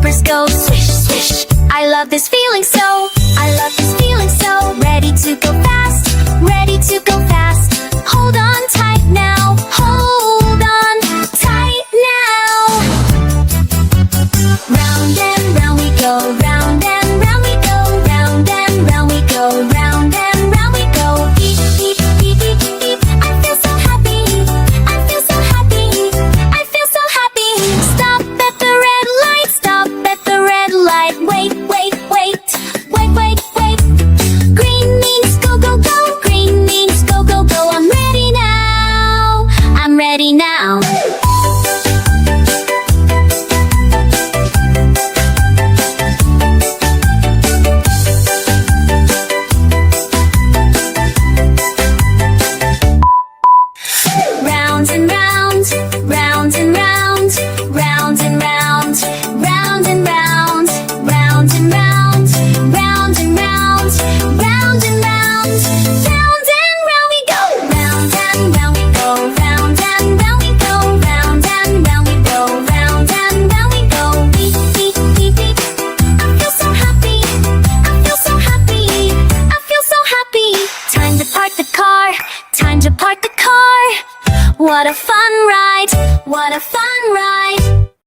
slippers go swish, swish. I love this feeling so, I love this feeling so. Ready to go fast, ready to go fast. Hold on tight now, hold on tight now. Round and round we go, round and round we go, round and round we go, round and round we go. Beep, beep, beep, beep, beep. I feel so happy, I feel so happy, I feel so happy. Stop at the red light, stop at the red light. Wait, wait, wait, wait, wait, wait. Green means go, go, go, green means go, go, go. I'm ready now, I'm ready now. Round and round, round and round, round and round, round and round, round and round, round and round, round and round, round and round we go. Round and round we go, round and round we go, round and round we go, round and round we go. Beep, beep, beep, beep. I feel so happy, I feel so happy, I feel so happy. Time to park the car, time to park the car. What a fun ride, what a fun ride.